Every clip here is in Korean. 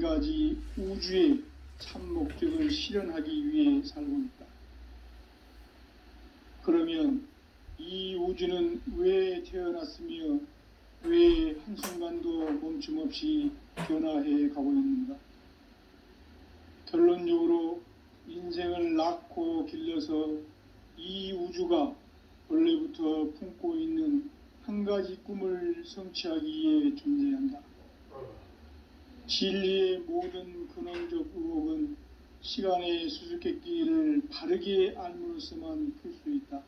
가지 우주의 참 목적을 실현하기 위해 살고 있다. 그러면 이 우주는 왜 태어났으며 왜 한순간도 멈춤 없이 변화해 가고 있는가? 결론적으로 인생을 낳고 길러서 이 우주가 원래부터 품고 있는 한 가지 꿈을 성취하기 위해 존재한다. 진리의 모든 근원적 의혹은 시간의 수수께끼를 바르게 알므로써만 풀 수 있다.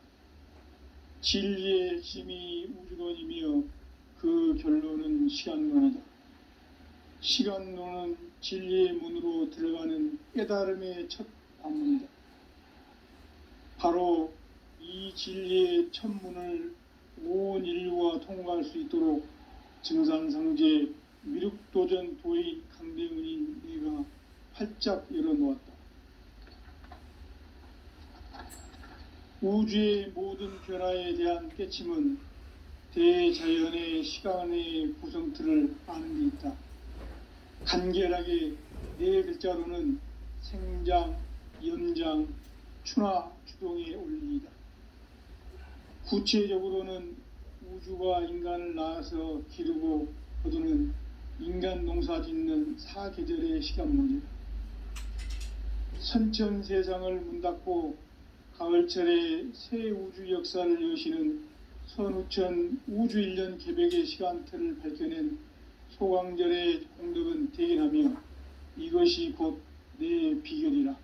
진리의 핵심이 우주론이며 그 결론은 시간론이다. 시간론은 진리의 문으로 들어가는 깨달음의 첫 관문이다. 바로 이 진리의 첫 문을 온 인류가 통과할 수 있도록 증산상제 미륵도전 도인 강대은인 내가 활짝 열어놓았다. 우주의 모든 변화에 대한 깨침은 대자연의 시간의 구성틀을 아는 데 있다. 간결하게 네 글자로는 생장, 연장, 추나 추동의 원리이다. 구체적으로는 우주가 인간을 낳아서 기르고 거두는 인간 농사 짓는 사계절의 시간 문제다. 선천 세상을 문 닫고 가을철에 새 우주 역사를 여시는 선우천 우주 1년 개백의 시간틀을 밝혀낸 소강절의 공덕은 대견하며 이것이 곧 내 비결이라.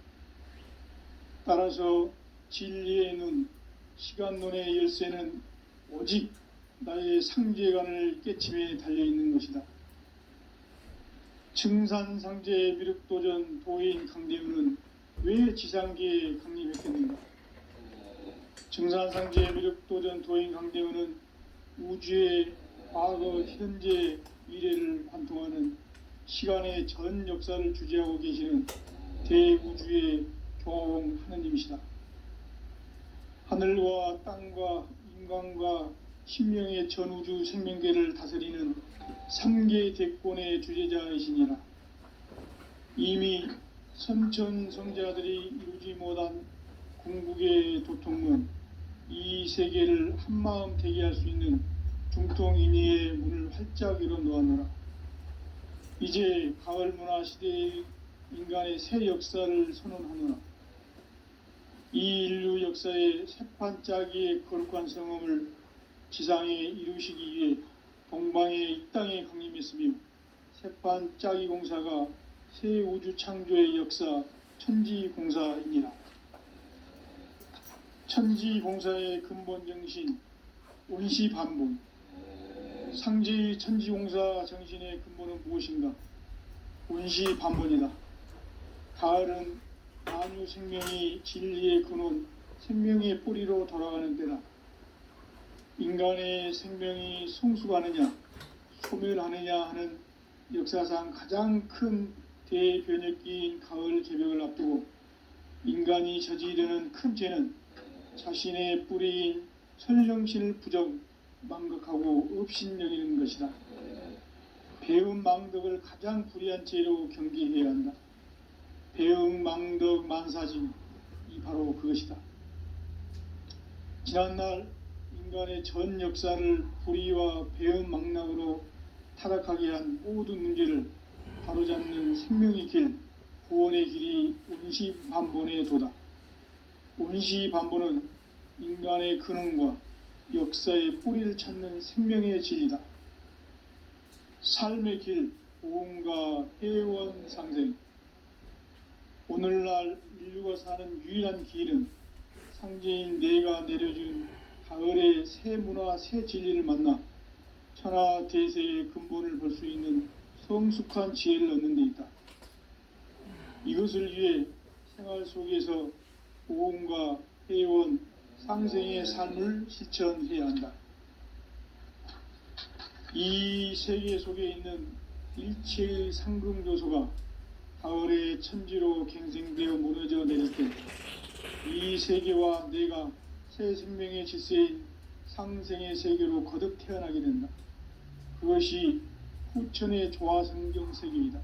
따라서 진리의 눈, 시간론의 열쇠는 오직 나의 상제관을 깨침에 달려있는 것이다. 증산상제 미륵도전 도인 강대은은 왜 지상계에 강림했겠는가? 증산상제 미륵도전 도인 강대은은 우주의 과거, 현재, 미래를 관통하는 시간의 전 역사를 주재하고 계시는 대우주의 교황 하느님이시다. 하늘과 땅과 인간과 신명의 전우주 생명계를 다스리는 3계 대권의 주재자이시니라. 이미 선천성자들이 이루지 못한 궁극의 도통문, 이 세계를 한마음 되게 할 수 있는 중통인의의 문을 활짝 열어놓았노라. 이제 가을 문화 시대의 인간의 새 역사를 선언하노라. 이 인류 역사의 새판짜기의 거룩한 성험을 지상에 이루시기 위해 동방의 이 땅에 강림했으며 새판짜기 공사가 새 우주 창조의 역사 천지공사이니라. 천지공사의 근본 정신 운시반본, 상제의 천지공사 정신의 근본은 무엇인가? 운시반본이다. 가을은 만유 생명이 진리의 근원, 생명의 뿌리로 돌아가는 때다. 인간의 생명이 성숙하느냐, 소멸하느냐 하는 역사상 가장 큰 대변혁기인 가을 개벽을 앞두고 인간이 저지르는 큰 죄는 자신의 뿌리인 선령신을 부정, 망각하고 업신여기는 것이다. 배음 망덕을 가장 불의한 죄로 경계해야 한다. 배음 망덕 만사진, 이 바로 그것이다. 지난날 인간의 전 역사를 불의와 배음 망락으로 타락하게 한 모든 문제를 바로잡는 생명의 길, 구원의 길이 운시반본의 도다. 운시반본은 인간의 근원과 역사의 뿌리를 찾는 생명의 진리다. 삶의 길, 보험과 회원 상생. 오늘날 인류가 사는 유일한 길은 상제인 내가 내려준 가을의 새 문화, 새 진리를 만나 천하 대세의 근본을 볼 수 있는 성숙한 지혜를 얻는 데 있다. 이것을 위해 생활 속에서 보험과 회원, 상생의 삶을 실천해야 한다. 이 세계 속에 있는 일체의 상금조소가 가을의 천지로 갱생되어 무너져 내릴 때 이 세계와 내가 새 생명의 질서인 상생의 세계로 거듭 태어나게 된다. 그것이 후천의 조화성경 세계이다.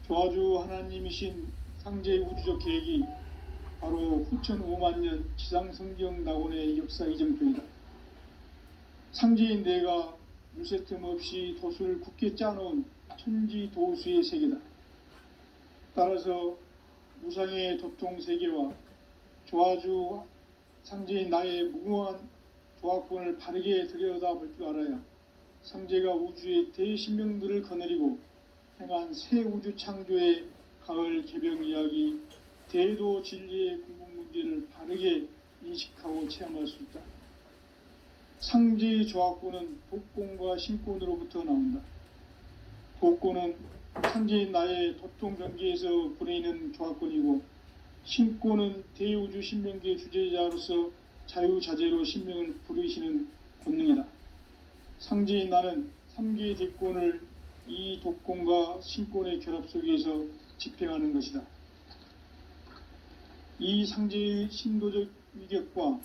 조아주 하나님이신 상제의 우주적 계획이 바로 후천 5만 년 지상성경 낙원의 역사 이정표이다. 상제인 내가 물새틈 없이 도수를 굳게 짜놓은 천지도수의 세계다. 따라서 무상의 도통 세계와 조아주 상제인 나의 무궁한 조합권을 바르게 들여다볼 줄 알아야 상제가 우주의 대신명들을 거느리고 행한 새 우주 창조의 가을 개병 이야기, 대도 진리의 궁극 문제를 바르게 인식하고 체험할 수 있다. 상제의 조합권은 독권과 신권으로부터 나온다. 독권은 상제인 나의 도통 경계에서 부리는 조합권이고, 신권은 대우주 신명계의 주제자로서 자유자재로 신명을 부르시는 권능이다. 상제인 나는 3개의 대권을 이 독권과 신권의 결합 속에서 집행하는 것이다. 이 상제의 신도적 위격과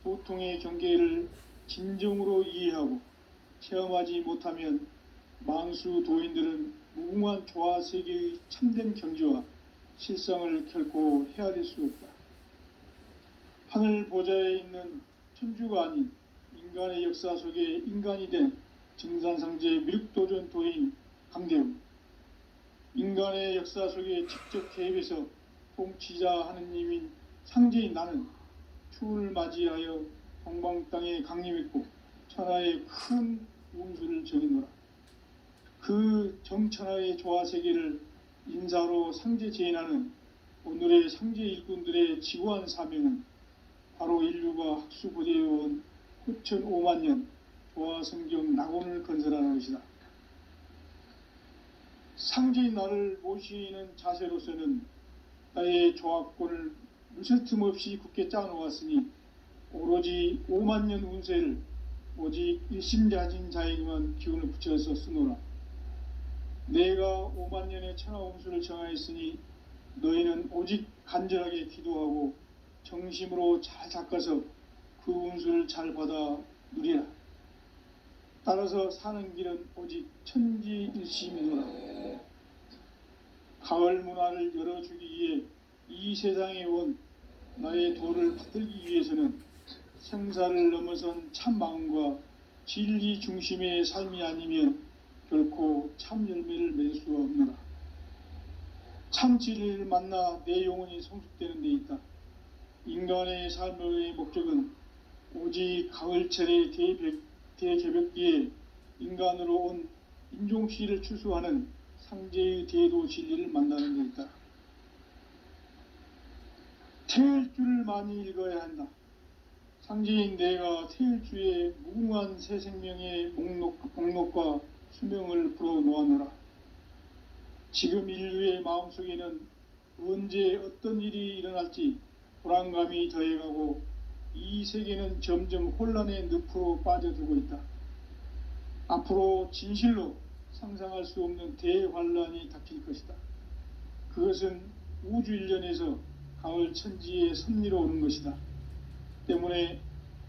도통의 경계를 진정으로 이해하고 체험하지 못하면 만수 도인들은 무궁한 조화 세계의 참된 경지와 실상을 결코 헤아릴 수 없다. 하늘 보좌에 있는 천주가 아닌 인간의 역사 속에 인간이 된 증산상제 미륵도전 도인 강대웅, 인간의 역사 속에 직접 개입해서 통치자 하느님인 상제인 나는 추운을 맞이하여 동방 땅에 강림했고 천하의 큰 운수를 정했노라. 그 정천하의 조화세계를 인사로 상제 제인하는 오늘의 상제 일꾼들의 지구한 사명은 바로 인류가 학수고대해온 후천 5만 년 조화성경 낙원을 건설하는 것이다. 상제인 나를 모시는 자세로서는 나의 조합권을 물새틈 없이 굳게 짜놓았으니 오로지 5만 년 운세를 오직 일심자진 자에게만 기운을 붙여서 쓰노라. 내가 5만 년의 천하 운수를 정하였으니 너희는 오직 간절하게 기도하고 정심으로 잘 닦아서 그 운수를 잘 받아 누리라. 따라서 사는 길은 오직 천지일심이노라. 가을 문화를 열어주기 위해 이 세상에 온 나의 도를 받들기 위해서는 생사를 넘어선 참 마음과 진리 중심의 삶이 아니면 결코 참 열매를 맺을 수가 없노라. 참 진리를 만나 내 영혼이 성숙되는 데 있다. 인간의 삶의 목적은 오직 가을철의 대개벽기에 인간으로 온 인종시를 추수하는 상제의 대도 진리를 만나는 데 있다. 태일주를 많이 읽어야 한다. 상제인 내가 태일주의 무궁한 새 생명의 목록과 수명을 불어놓아노라. 지금 인류의 마음속에는 언제 어떤 일이 일어날지 불안감이 더해가고 이 세계는 점점 혼란의 늪으로 빠져들고 있다. 앞으로 진실로 상상할 수 없는 대환란이 닥칠 것이다. 그것은 우주 일련에서 가을 천지의 섭리로 오는 것이다. 때문에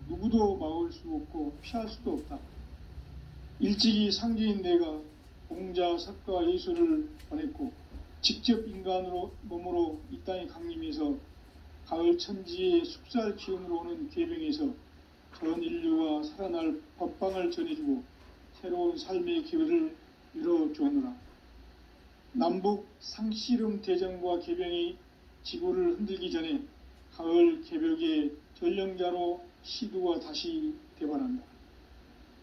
누구도 막을 수 없고 피할 수도 없다. 일찍이 상제인 내가 공자, 석가, 예수를 보냈고 직접 인간으로 몸으로 이 땅에 강림해서 가을 천지의 숙살 기운으로 오는 계병에서 전 인류가 살아날 법방을 전해주고 새로운 삶의 기회를 이뤄주었노라. 남북 상씨름 대전과 계병이 지구를 흔들기 전에 가을 개벽의 전령자로 시두가 다시 대발한다.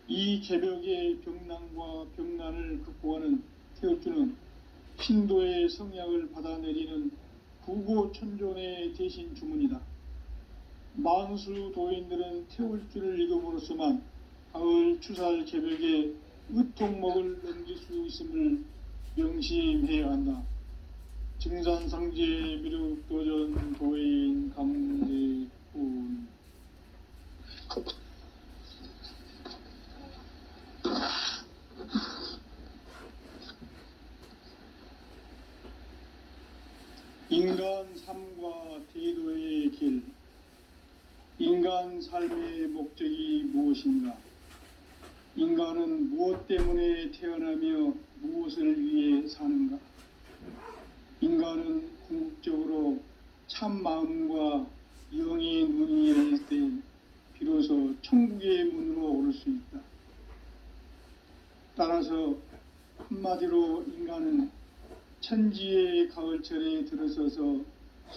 이 개벽의 병난과 병난을 극복하는 태울주는 신도의 성약을 받아내리는 구고천존의 대신 주문이다. 만수 도인들은 태울주를 읽음으로써만 가을 추살 개벽의 의통목을 넘길 수 있음을 명심해야 한다. 증산상제 미륵도전 도인 강대훈. 인간 삶과 대도의 길. 인간 삶의 목적이 무엇인가? 인간은 무엇 때문에 태어나며 무엇을 위해 사는가? 인간은 궁극적으로 참 마음과 영의 눈이 열릴 때 비로소 천국의 문으로 오를 수 있다. 따라서 한마디로 인간은 천지의 가을철에 들어서서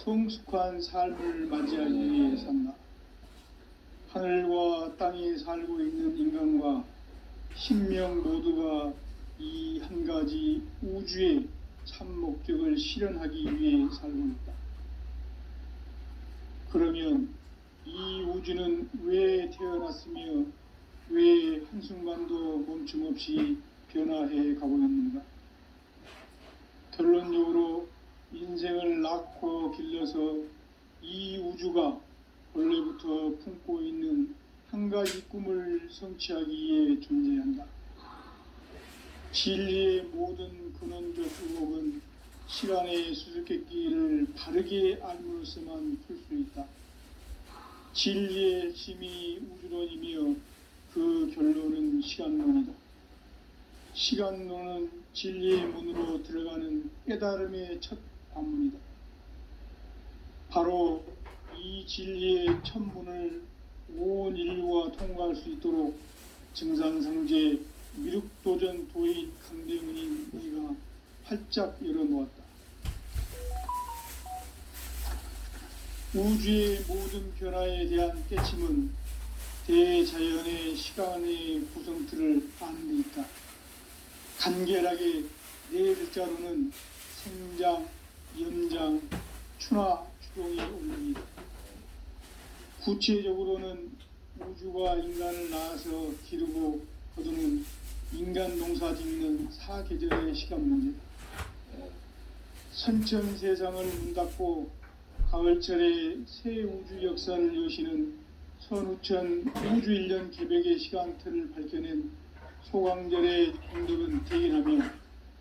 성숙한 삶을 맞이하기 위해 산다. 하늘과 땅에 살고 있는 인간과 신명 모두가 이 한 가지 우주의 참 목적을 실현하기 위해 살고 있다. 그러면 이 우주는 왜 태어났으며 왜 한순간도 멈춤 없이 변화해 가고 있는가? 결론적으로 인생을 낳고 길러서 이 우주가 원래부터 품고 있는 한 가지 꿈을 성취하기 위해 존재한다. 진리의 모든 근원적 의혹은 시간의 수수께끼를 바르게 알므로써만 풀 수 있다. 진리의 핵심이 우주론이며 그 결론은 시간론이다. 시간론은 진리의 문으로 들어가는 깨달음의 첫 관문이다. 바로 이 진리의 첫 문을 온 인류가 통과할 수 있도록 증산성제 미륵도전 도인 강대훈이 네가 활짝 열어놓았다. 우주의 모든 변화에 대한 깨침은 대자연의 시간의 구성틀을 아는 데 있다. 간결하게 네 글자로는 생장, 연장, 추나 추동이 올립니다. 구체적으로는 우주가 인간을 낳아서 기르고 거두는 인간 농사 짓는 사계절의 시간 문제다. 선천 세상을 문 닫고 가을철에 새 우주 역사를 여시는 선우천 우주 1년 개백의 시간틀을 밝혀낸 소강절의 공덕은 대견하며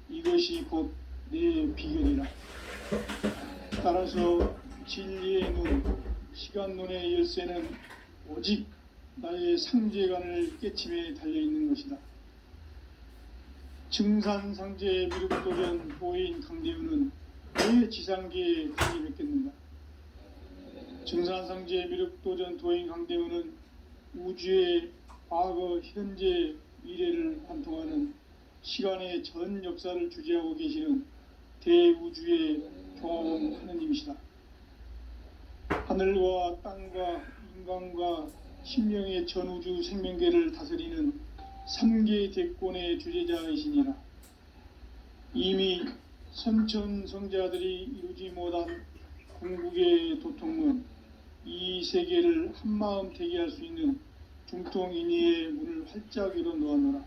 이것이 곧 내 비결이라. 따라서 진리의 눈, 시간론의 열쇠는 오직 나의 상제관을 깨침에 달려있는 것이다. 증산상제 미륵도전 도인 강대훈은 왜 지상계에 강림했겠는가? 증산상제 미륵도전 도인 강대훈은 우주의 과거, 현재, 미래를 관통하는 시간의 전 역사를 주재하고 계시는 대우주의 경험 하느님이시다. 하늘과 땅과 인간과 신명의 전우주 생명계를 다스리는 3계 대권의 주재자이시니라. 이미 선천성자들이 이루지 못한 궁극의 도통문, 이 세계를 한마음 되게 할 수 있는 중통인의의 문을 활짝 열어놓아노라.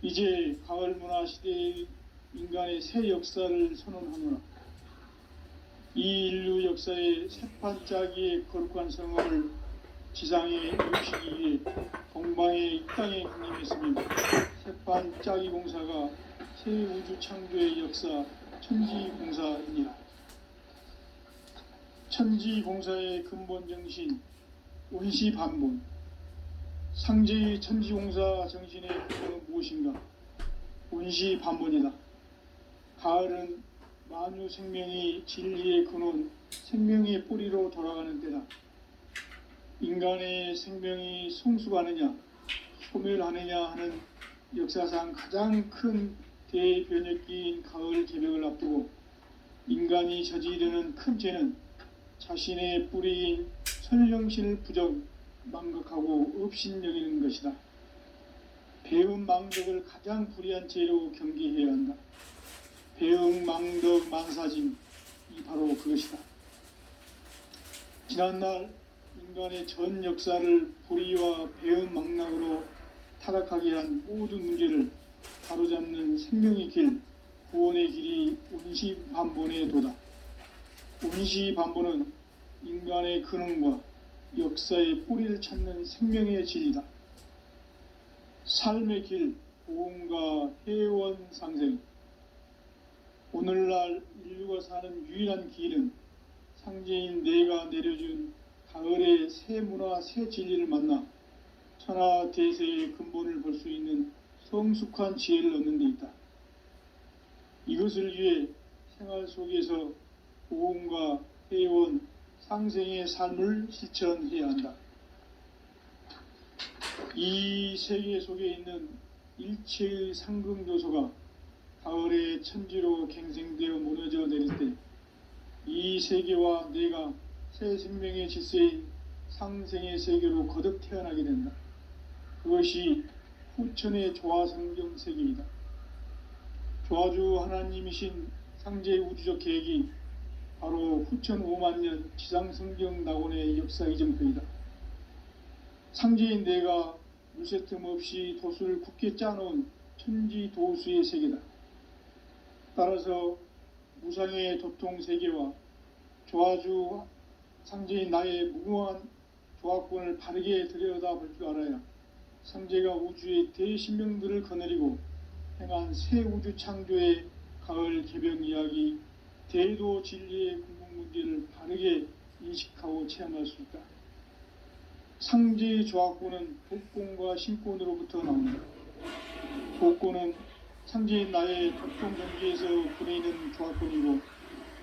이제 가을 문화 시대의 인간의 새 역사를 선언하노라. 이 인류 역사의 새판짜기의 거룩한 성을 지상에 이루시기 위해 동방의 이 땅에 강림했으며 새판짜기 공사가 새 우주 창조의 역사 천지공사이니라. 천지공사의 근본 정신 원시반본, 상제의 천지공사 정신의 근원은 무엇인가? 원시반본이다. 가을은 만유 생명이 진리의 근원, 생명의 뿌리로 돌아가는 때다. 인간의 생명이 성숙하느냐, 소멸하느냐 하는 역사상 가장 큰 대변혁기인 가을 개벽을 앞두고 인간이 저지르는 큰 죄는 자신의 뿌리인 선령신을 부정, 망각하고 업신여기는 것이다. 배음 망덕을 가장 불의한 죄로 경계해야 한다. 배음 망덕 만사짐, 이 바로 그것이다. 지난날 인간의 전 역사를 불의와 배음 망락으로 타락하게 한 모든 문제를 바로잡는 생명의 길, 구원의 길이 원시반본의 도다. 원시반본은 인간의 근원과 역사의 뿌리를 찾는 생명의 진리다. 삶의 길, 보험과 회원 상생. 오늘날 인류가 사는 유일한 길은 상제인 내가 내려준 가을의 새 문화, 새 진리를 만나 천하 대세의 근본을 볼 수 있는 성숙한 지혜를 얻는 데 있다. 이것을 위해 생활 속에서 고음과 해온 상생의 삶을 실천해야 한다. 이 세계 속에 있는 일체의 상금 요소가 가을의 천지로 갱생되어 무너져 내릴 때 이 세계와 내가 새 생명의 질서인 상생의 세계로 거듭 태어나게 된다. 그것이 후천의 조화성경 세계이다. 조화주 하나님이신 상제의 우주적 계획이 바로 후천 5만 년 지상성경 낙원의 역사 이정표이다. 상제인 내가 물새 틈 없이 도수를 굳게 짜놓은 천지 도수의 세계다. 따라서 무상의 도통 세계와 조화주 상제인 나의 무궁한 조화권을 바르게 들여다볼 줄 알아야 상제가 우주의 대신명들을 거느리고 행한 새 우주 창조의 가을 개병 이야기, 대도 진리의 궁극 문제를 바르게 인식하고 체험할 수 있다. 상제의 조화권은 복권과 신권으로부터 나온다. 복권은 상제인 나의 도통 경계에서 보내는 조화권이고,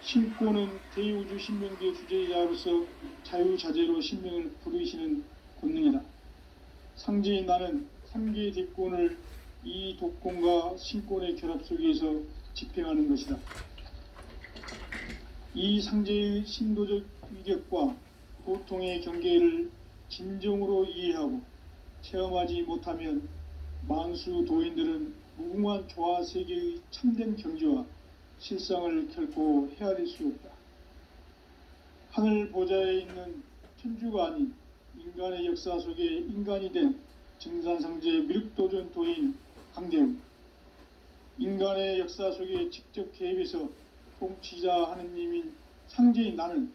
신권은 대우주 신명계 주제자로서 자유자재로 신명을 부르시는 권능이다. 상제인 나는 3개의 대권을 이 독권과 신권의 결합 속에서 집행하는 것이다. 이 상제의 신도적 위력과 보통의 경계를 진정으로 이해하고 체험하지 못하면 만수 도인들은 무궁한 조화 세계의 참된 경지와 실상을 결코 헤아릴 수 없다. 하늘 보좌에 있는 천주가 아닌 인간의 역사 속에 인간이 된 증산상제의 미륵도전 도인 강대웅, 인간의 역사 속에 직접 개입해서 통치자 하느님인 상제인 나는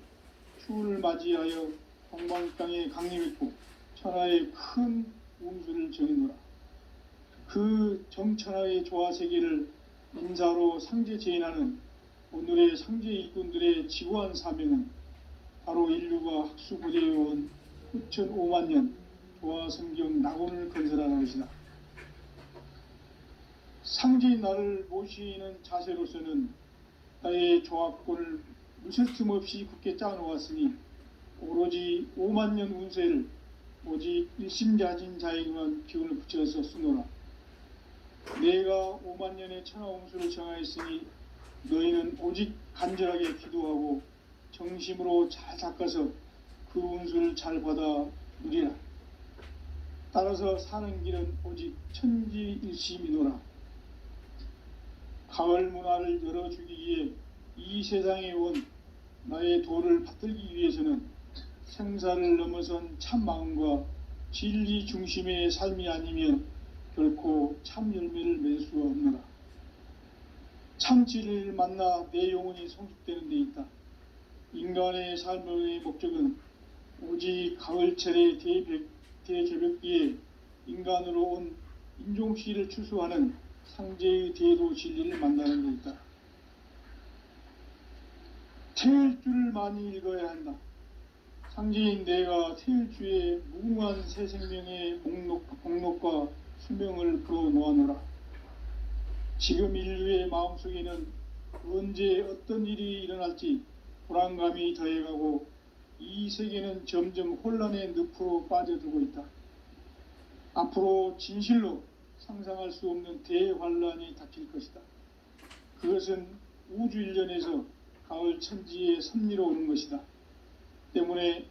추운을 맞이하여 동방 땅에 강림했고 천하의 큰 운수를 정해노라. 그 정천하의 조화 세계를 인사로 상제 제인하는 오늘의 상제 일꾼들의 지고한 사명은 바로 인류가 학수고대해온 후천 5만 년 조화 성경 낙원을 건설하는 것이다. 상제인 나를 모시는 자세로서는 나의 조화권을 무술 틈 없이 굳게 짜놓았으니 오로지 5만 년 운세를 오직 일심자진 자에게만 기운을 붙여서 쓰노라. 내가 5만 년의 천하홍수를 정하였으니 너희는 오직 간절하게 기도하고 정심으로 잘 닦아서 그 운수를 잘 받아 누리라. 따라서 사는 길은 오직 천지일심이노라. 가을 문화를 열어주기 위해 이 세상에 온 나의 도를 받들기 위해서는 생사를 넘어선 참 마음과 진리 중심의 삶이 아니면 결코 참 열매를 맺을 수가 없노라. 참 진리를 만나 내 영혼이 성숙되는 데 있다. 인간의 삶의 목적은 오직 가을철의 대개벽기에 인간으로 온 인종시를 추수하는 상제의 대도 진리를 만나는 데 있다. 태일주를 많이 읽어야 한다. 상제인 내가 태일주의 무궁한 새 생명의 목록과 수명을 풀어놓아노라. 지금 인류의 마음속에는 언제 어떤 일이 일어날지 불안감이 더해가고 이 세계는 점점 혼란의 늪으로 빠져들고 있다. 앞으로 진실로 상상할 수 없는 대환란이 닥칠 것이다. 그것은 우주 일련에서 가을 천지의 섭리로 오는 것이다. 때문에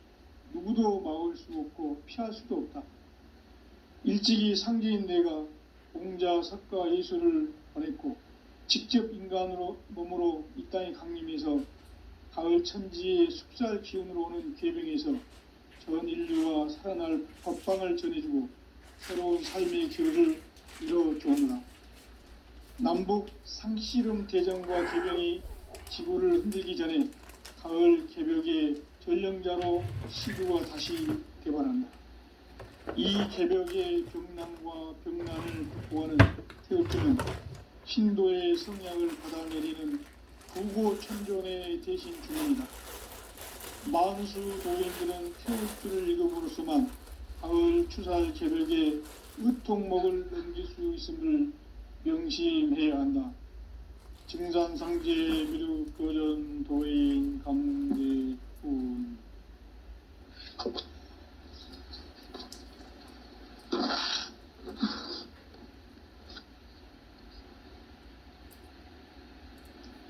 누구도 막을 수 없고 피할 수도 없다. 일찍이 상제인 내가 공자, 석가, 예수를 보냈고 직접 인간으로 몸으로 이 땅에 강림해서 가을 천지의 숲살 기운으로 오는 계병에서 전 인류와 살아날 법방을 전해주고 새로운 삶의 기회를 이뤄주었노라. 남북 상씨름 대전과 계병이 지구를 흔들기 전에 가을 개벽의 전령자로 시구가 다시 개발한다. 이 개벽의 병난과 병난을 극복하는 태극기는 신도의 성약을 받아내리는 부고천존의 대신 주문이다. 만수 도인들은 태극기를 읽음으로써만 가을 추살 개벽의 의통목을 넘길 수 있음을 명심해야 한다. 증산상제 미륵도전 도인 강대훈.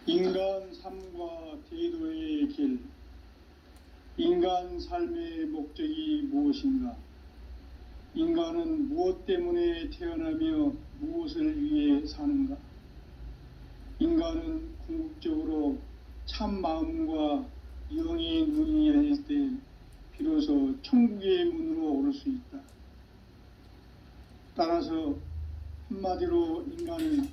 인간 삶과 대도의 길. 인간 삶의 목적이 무엇인가? 인간은 무엇 때문에 태어나며 무엇을 위해 사는가? 인간은 궁극적으로 참 마음과 영의 눈이 열릴 때 비로소 천국의 문으로 오를 수 있다. 따라서 한마디로 인간은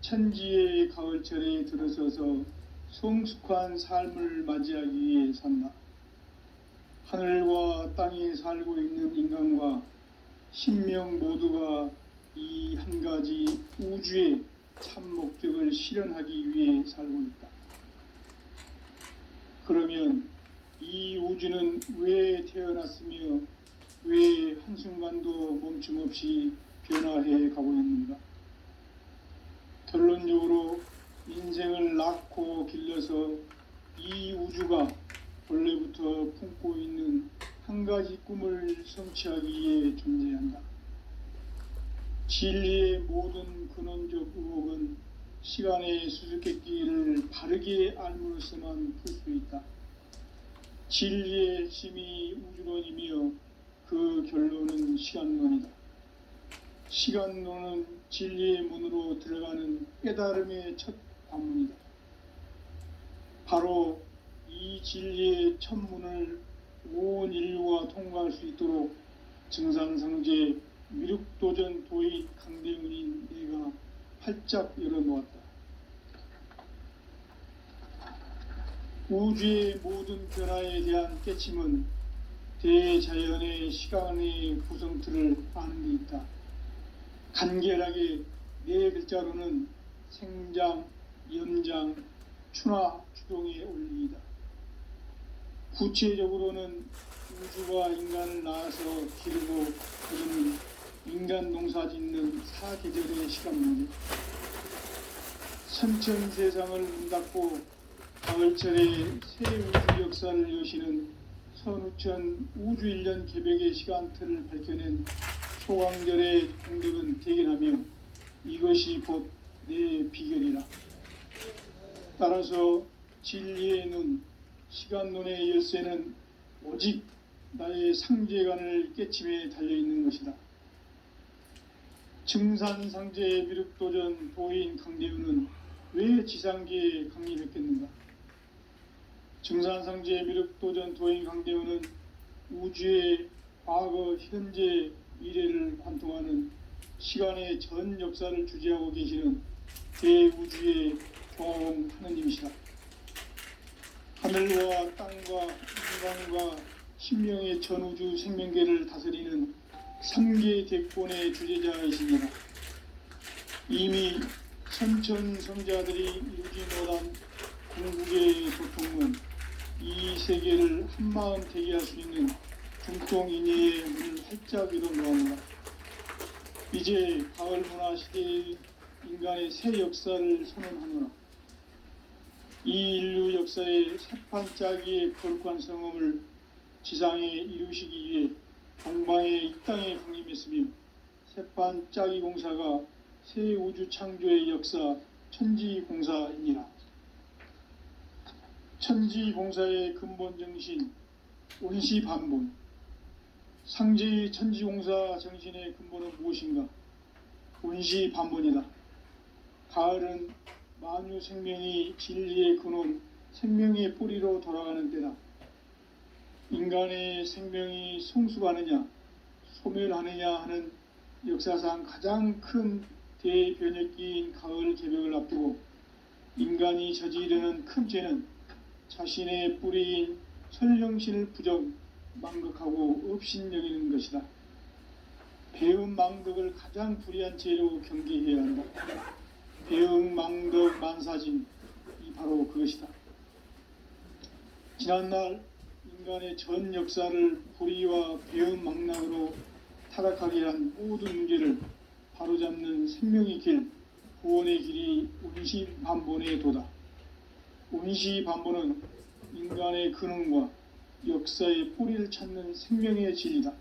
천지의 가을철에 들어서서 성숙한 삶을 맞이하기 위해 산다. 하늘과 땅에 살고 있는 인간과 신명 모두가 이 한 가지 우주의 참 목적을 실현하기 위해 살고 있다. 그러면 이 우주는 왜 태어났으며 왜 한순간도 멈춤 없이 변화해 가고 있는가? 결론적으로 인생을 낳고 길러서 이 우주가 본래부터 품고 있는 한 가지 꿈을 성취하기 위해 존재한다. 진리의 모든 근원적 의혹은 시간의 수수께끼를 바르게 알므로써만 풀 수 있다. 진리의 핵심이 우주론이며 그 결론은 시간론이다. 시간론은 진리의 문으로 들어가는 깨달음의 첫 관문이다. 바로 이 진리의 첫 문을 온 인류가 통과할 수 있도록 증산상제 미륵도전 도인 강대훈인 내가 활짝 열어놓았다. 우주의 모든 변화에 대한 깨침은 대자연의 시간의 구성틀을 아는 데 있다. 간결하게 네 글자로는 생장, 연장, 추나 추동의 원리이다. 구체적으로는 우주가 인간을 낳아서 기르고 기르는 인간 농사 짓는 사계절의 시간문제. 선천 세상을 문 닫고 가을철에 새 우주 역사를 여시는 선우천 우주 1년 개벽의 시간틀을 밝혀낸 소강절의 공덕은 대견하며 이것이 곧 내 비결이라. 따라서 진리의 눈, 시간론의 열쇠는 오직 나의 상제관을 깨침에 달려있는 것이다. 증산상제 미륵도전 도인 강대훈은 왜 지상계에 강림했겠는가? 증산상제 미륵도전 도인 강대훈은 우주의 과거, 현재, 미래를 관통하는 시간의 전 역사를 주재하고 계시는 대우주의 교황 하느님이시다. 하늘과 땅과 인간과 신명의 전우주 생명계를 다스리는 3계 대권의 주재자이시니라. 이미 선천성자들이 이루지 못한 궁극의 도통은 이 세계를 한마음 되게 할 수 있는 중통인예의 문을 활짝 열어놓았노라. 이제 가을 문화 시대의 인간의 새 역사를 선언하노라. 이 인류 역사의 새판짜기의 거룩한 성음을 지상에 이루시기 위해 동방의 이 땅에 강림했으며 새판짜기 공사가 새 우주 창조의 역사 천지공사이니라. 천지공사의 근본 정신 온시반본. 상제의 천지공사 정신의 근본은 무엇인가? 온시반본이다. 가을은 만유 생명이 진리의 근원, 생명의 뿌리로 돌아가는 때다. 인간의 생명이 성숙하느냐, 소멸하느냐 하는 역사상 가장 큰 대변혁기인 가을 개벽을 앞두고 인간이 저지르는 큰 죄는 자신의 뿌리인 설령신을 부정, 망극하고 업신여기는 것이다. 배음 망덕을 가장 불의한 죄로 경계해야 한다. 배음 망덕 만사진, 이 바로 그것이다. 지난날 인간의 전 역사를 불의와 배음 망락으로 타락하게 한 모든 문제를 바로잡는 생명의 길, 구원의 길이 운시반본에 도다. 운시반본은 인간의 근원과 역사의 뿌리를 찾는 생명의 진리다.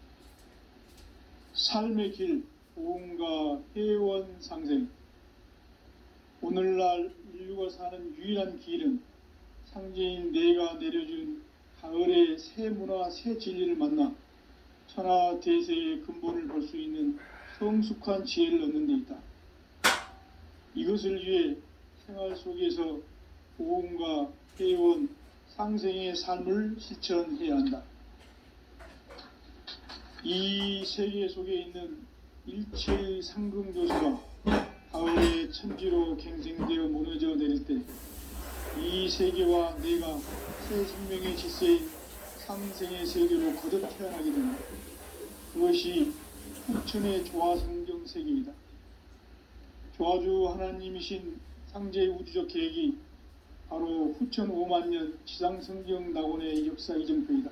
삶의 길, 보험과 회원 상생. 오늘날 인류가 사는 유일한 길은 상제인 내가 내려준 가을의 새 문화, 새 진리를 만나 천하 대세의 근본을 볼 수 있는 성숙한 지혜를 얻는 데 있다. 이것을 위해 생활 속에서 보험과 회원, 상생의 삶을 실천해야 한다. 이 세계 속에 있는 일체의 상금교수가 가을의 천지로 갱생되어 무너져 내릴 때 이 세계와 내가 새 생명의 질서인 상생의 세계로 거듭 태어나게 된다. 그것이 후천의 조화성경 세계이다. 조화주 하나님이신 상제의 우주적 계획이 바로 후천 5만 년 지상성경 낙원의 역사 이정표이다.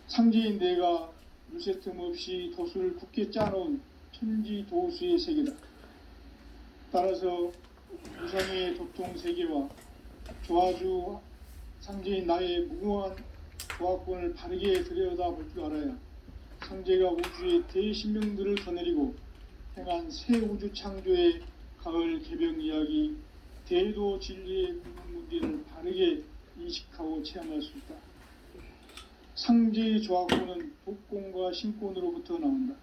상제인 내가 물새 틈 없이 도수를 굳게 짜놓은 천지 도수의 세계다. 따라서 우상의 도통 세계와 조화주 상제인 나의 무궁한 조화권을 바르게 들여다볼 줄 알아야 상제가 우주의 대신명들을 거느리고 행한 새 우주 창조의 가을 개병 이야기, 대도 진리의 문제를 바르게 인식하고 체험할 수 있다. 상제의 조화권은 독권과 신권으로부터 나온다.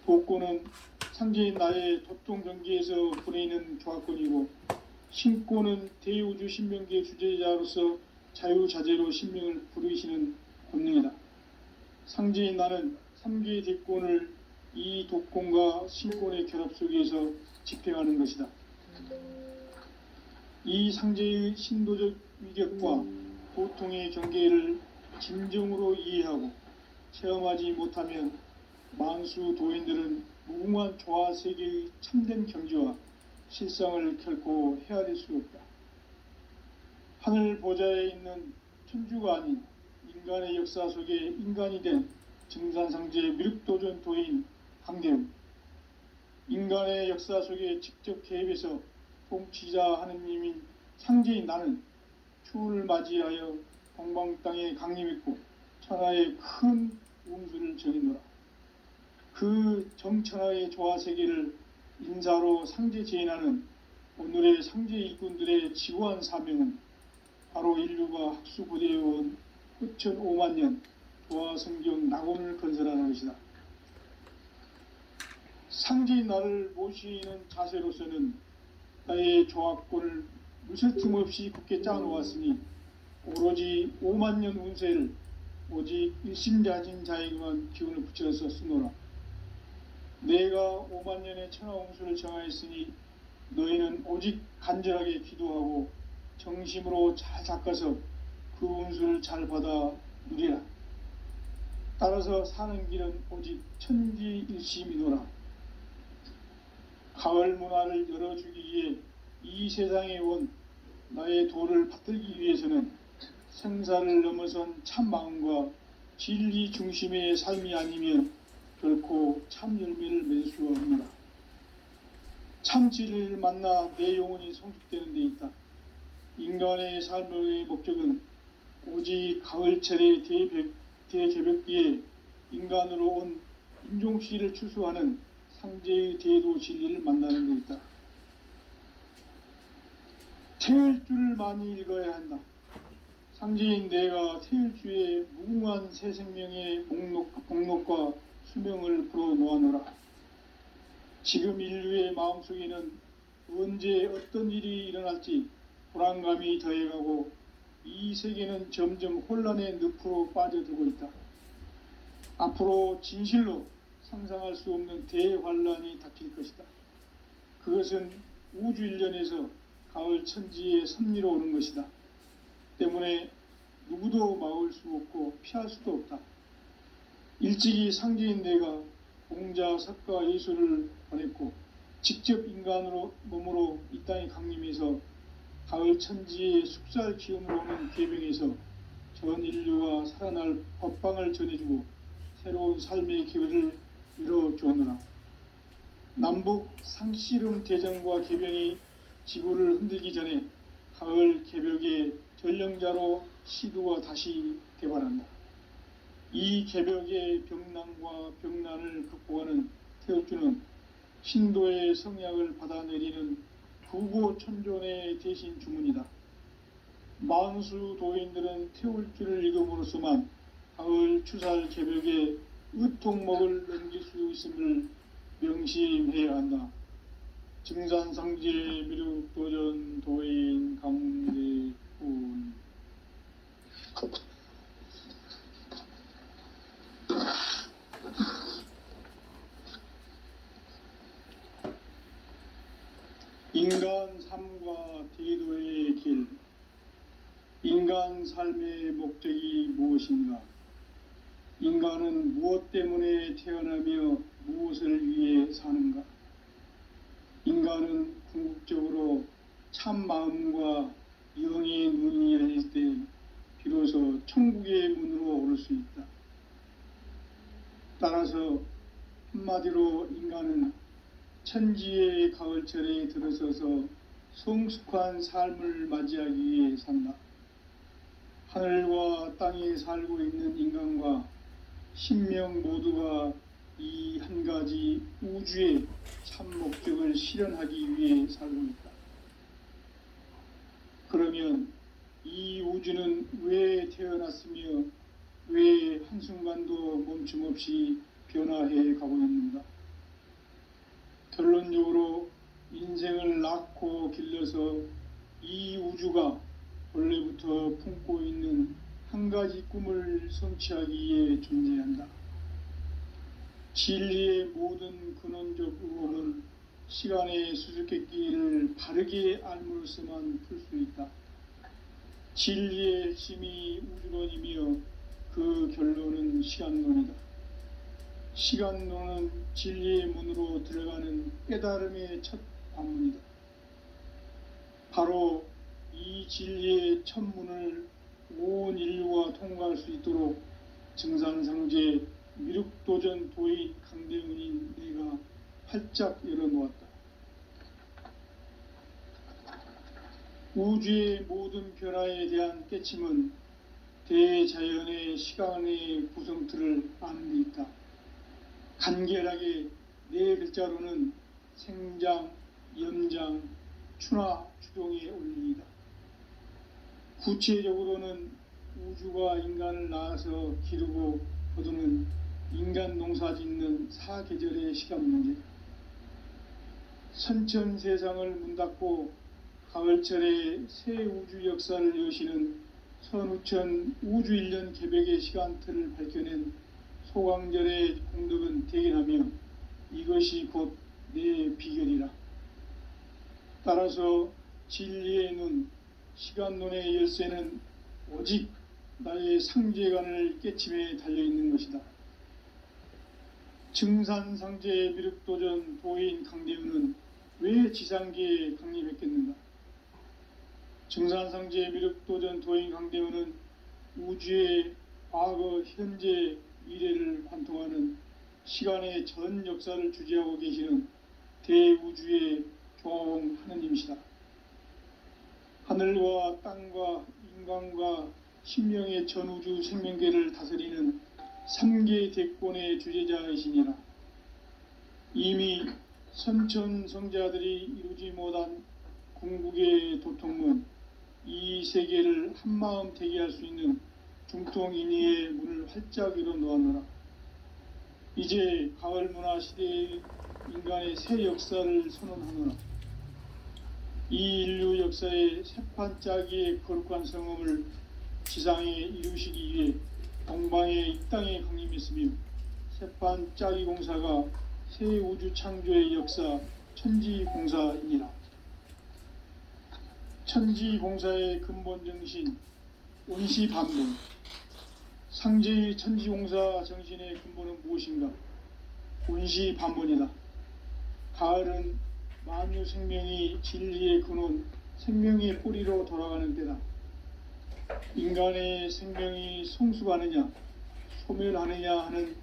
독권은 상제인 나의 도통 경계에서 보내는 조화권이고, 신권은 대우주 신명계의 주제자로서 자유자재로 신명을 부르시는 권능이다. 상제인 나는 3개의 대권을 이 독권과 신권의 결합 속에서 집행하는 것이다. 이 상제의 신도적 위격과 고통의 경계를 진정으로 이해하고 체험하지 못하면 만수 도인들은 무궁한 조화세계의 참된 경지와 실상을 결코 헤아릴 수 없다. 하늘 보좌에 있는 천주가 아닌 인간의 역사 속에 인간이 된 증산상제의 미륵도전 도인 강대우, 인간의 역사 속에 직접 개입해서 통치자 하느님인 상제인 나는 추후를 맞이하여 동방 땅에 강림했고 천하의 큰 운수를 전이노라. 그 정천하의 조화세계를 인사로 상제 제인하는 오늘의 상제 일꾼들의 지구한 사명은 바로 인류가 학수고대해온 후천 5만 년 조화성경 낙원을 건설하는 것이다. 상제인 나를 모시는 자세로서는 나의 조화권을 무술 틈 없이 굳게 짜놓았으니 오로지 5만 년 운세를 오직 일심자진 자에게만 기운을 붙여서 쓰노라. 내가 5만 년의 천하 운수를 정하였으니 너희는 오직 간절하게 기도하고 정심으로 잘 닦아서 그 운수를 잘 받아 누리라. 따라서 사는 길은 오직 천지일심이노라. 가을 문화를 열어주기 위해 이 세상에 온 나의 도를 받들기 위해서는 생사를 넘어선 참 마음과 진리 중심의 삶이 아니면 결코 참 열매를 맺을 수 없노라. 참 진리를 만나 내 영혼이 성숙되는 데 있다. 인간의 삶의 목적은 오직 가을철의 대개벽기에 인간으로 온 인종씨를 추수하는 상제의 대도 진리를 만나는 데 있다. 태일주를 많이 읽어야 한다. 상제인 내가 태일주의 무궁한 새 생명의 목록과 수명을 불어놓아노라. 지금 인류의 마음속에는 언제 어떤 일이 일어날지 불안감이 더해가고 이 세계는 점점 혼란의 늪으로 빠져들고 있다. 앞으로 진실로 상상할 수 없는 대환란이 닥칠 것이다. 그것은 우주 일련에서 가을 천지의 섭리로 오는 것이다. 때문에 누구도 막을 수 없고 피할 수도 없다. 일찍이 상제인 내가 공자, 석가, 예수를 보냈고 직접 인간으로 몸으로 이 땅에 강림해서 가을 천지의 숙살 기운으로 오는 계명에서 전 인류가 살아날 법방을 전해주고 새로운 삶의 기회를 이뤄주었노라. 남북 상씨름 대전과 개병이 지구를 흔들기 전에 가을 개벽의 전령자로 시두가 다시 개발한다. 이 개벽의 병난과 병난을 극복하는 태울주는 신도의 성약을 받아내리는 부고천존의 대신 주문이다. 만수 도인들은 태울주를 읽음으로써만 가을 추살 개벽의 의통목을 넘길 수 있음을 명심해야 한다. 증산상제 미륵도전 도인 강대훈. 인간 삶과 대도의 길. 인간 삶의 목적이 무엇인가? 인간은 무엇 때문에 태어나며 무엇을 위해 사는가? 인간은 궁극적으로 참 마음과 영의 눈이 열릴 때 비로소 천국의 문으로 오를 수 있다. 따라서 한마디로 인간은 천지의 가을철에 들어서서 성숙한 삶을 맞이하기 위해 산다. 하늘과 땅에 살고 있는 인간과 신명 모두가 이 한 가지 우주의 참 목적을 실현하기 위해 살고 있다. 그러면 이 우주는 왜 태어났으며 왜 한순간도 멈춤 없이 변화해 가고 있는가? 결론적으로 인생을 낳고 길러서 이 우주가 원래부터 품고 있는 한 가지 꿈을 성취하기 위해 존재한다. 진리의 모든 근원적 의혹은 시간의 수수께끼를 바르게 알므로써만 풀 수 있다. 진리의 핵심이 우주론이며 그 결론은 시간론이다. 시간론은 진리의 문으로 들어가는 깨달음의 첫 관문이다. 바로 이 진리의 첫 문을 온 인류가 통과할 수 있도록 증산상제 미륵도전 도인 강대훈인 내가 활짝 열어놓았다. 우주의 모든 변화에 대한 깨침은 대자연의 시간의 구성틀을 아는 데 있다. 간결하게 네 글자로는 생장, 염장, 추나, 추동의 원리이다. 구체적으로는 우주가 인간을 낳아서 기르고 거두는 인간 농사 짓는 사계절의 시간 문제다. 선천 세상을 문 닫고 가을철에 새 우주 역사를 여시는 선우천 우주 1년 개벽의 시간틀을 밝혀낸 소강절의 공덕은 대견하며 이것이 곧 내 비결이라. 따라서 진리의 눈, 시간론의 열쇠는 오직 나의 상제관을 깨침에 달려있는 것이다. 증산상제 미륵도전 도인 강대훈은 왜 지상계에 강림했겠는가? 증산상제 미륵도전 도인 강대훈은 우주의 과거, 현재, 미래를 관통하는 시간의 전 역사를 주재하고 계시는 대우주의 교황 하느님이시다. 하늘과 땅과 인간과 신명의 전우주 생명계를 다스리는 3계 대권의 주재자이시니라. 이미 선천성자들이 이루지 못한 궁극의 도통문, 이 세계를 한마음 되게 할 수 있는 중통인의의 문을 활짝 열어놓았노라. 이제 가을 문화 시대의 인간의 새 역사를 선언하노라. 이 인류 역사의 새판짜기의 거룩한 성음을 지상에 이루시기 위해 동방의 이 땅에 강림했으며 새판짜기 공사가 새 우주 창조의 역사 천지공사이니라. 천지공사의 근본 정신 온시반문. 상제의 천지공사 정신의 근본은 무엇인가? 온시반문이다. 가을은 만유 생명이 진리의 근원, 생명의 뿌리로 돌아가는 때다. 인간의 생명이 성숙하느냐, 소멸하느냐 하는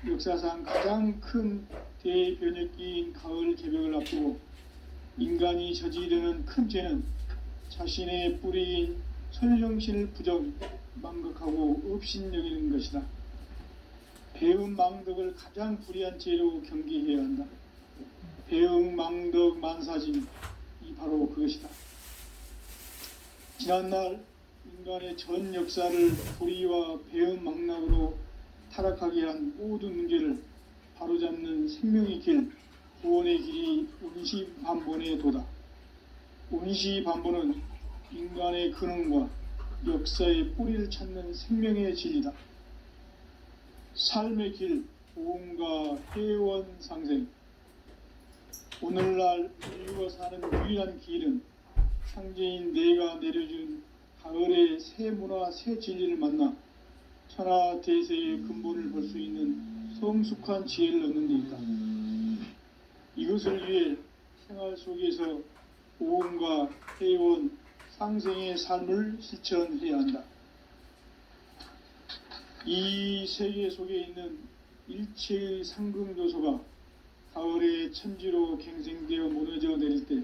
역사상 가장 큰 대변혁기인 가을 개벽을 앞두고 인간이 저지르는 큰 죄는 자신의 뿌리인 설령신을 부정, 망각하고 업신여기는 것이다. 배음 망덕을 가장 불의한 죄로 경계해야 한다. 배음 망덕 만사짐이 바로 그것이다. 지난날 인간의 전 역사를 불의와 배음 망락으로 타락하게 한 모든 문제를 바로잡는 생명의 길, 구원의 길이 운시반본의 도다. 운시반본은 인간의 근원과 역사의 뿌리를 찾는 생명의 진리다. 삶의 길, 보험과 회원 상생. 오늘날 인류가 사는 유일한 길은 상제인 내가 내려준 가을의 새 문화, 새 진리를 만나 천하 대세의 근본을 볼 수 있는 성숙한 지혜를 얻는 데 있다. 이것을 위해 생활 속에서 보험과 회원, 상생의 삶을 실천해야 한다. 이 세계 속에 있는 일체의 상금 요소가 가을의 천지로 갱생되어 무너져 내릴 때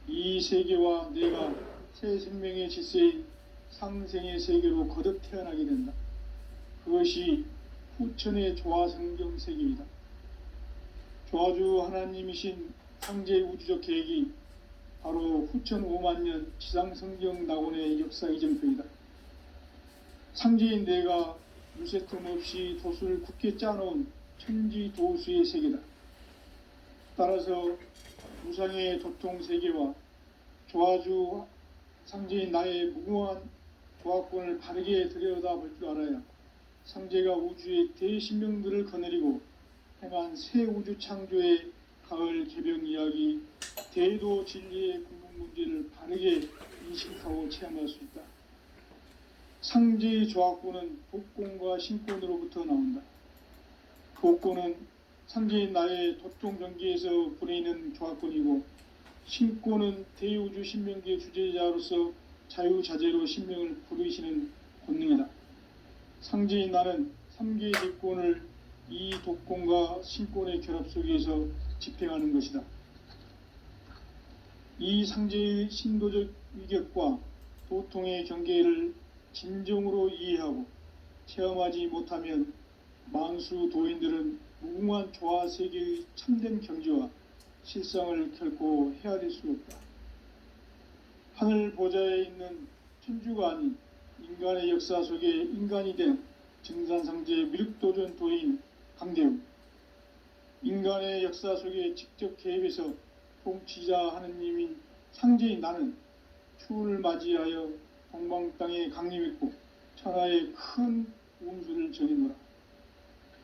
이 세계와 내가 새 생명의 질서인 상생의 세계로 거듭 태어나게 된다. 그것이 후천의 조화성경 세계이다. 조화주 하나님이신 상제 우주적 계획이 바로 후천 5만년 지상성경 낙원의 역사 이정표이다. 상제인 내가 무쇠틈 없이 도수를 굳게 짜놓은 천지 도수의 세계다. 따라서 무상의 도통 세계와 조화주 상제인 나의 무궁한 조화권을 바르게 들여다볼 줄 알아야 상제가 우주의 대신명들을 거느리고 행한 새 우주 창조의 가을 개벽 이야기, 대도 진리의 궁극 문제를 바르게 인식하고 체험할 수 있다. 상제의 조화권은 독권과 신권으로부터 나온다. 독권은 상제인 나의 도통 경계에서 부리는 조화권이고, 신권은 대우주 신명기의 주제자로서 자유자재로 신명을 부르시는 권능이다. 상제인 나는 3개의 대권을 이 독권과 신권의 결합 속에서 집행하는 것이다. 이 상제의 신도적 위격과 도통의 경계를 진정으로 이해하고 체험하지 못하면 만수 도인들은 무궁한 조화 세계의 참된 경지와 실상을 결코 헤아릴 수 없다. 하늘 보좌에 있는 천주가 아닌 인간의 역사 속에 인간이 된 증산상제 미륵도전 도인 강대우, 인간의 역사 속에 직접 개입해서 통치자 하느님인 상제인 나는 추운을 맞이하여 동방 땅에 강림했고 천하의 큰 운수를 전이노라.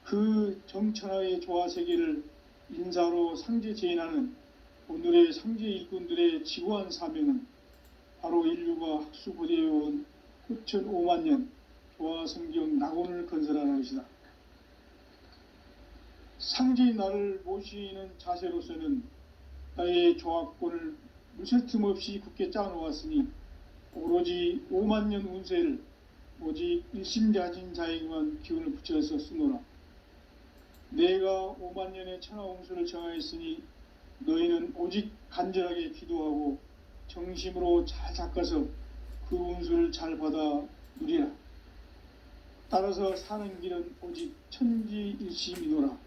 그 정천하의 조화 세계를 인사로 상제 제인하는 오늘의 상제 일꾼들의 지고한 사명은 바로 인류가 학수고대해온 후천 5만년 조화성경 낙원을 건설하는 것이다. 상제인 나를 모시는 자세로서는 나의 조화권을 무쇠틈 없이 굳게 짜놓았으니 오로지 5만년 운세를 오직 일심자진 자에게만 기운을 붙여서 쓰노라. 내가 5만년의 천하홍수를 정하였으니 너희는 오직 간절하게 기도하고 정심으로 잘 닦아서 그 운수를 잘 받아 누리라. 따라서 사는 길은 오직 천지일심이노라.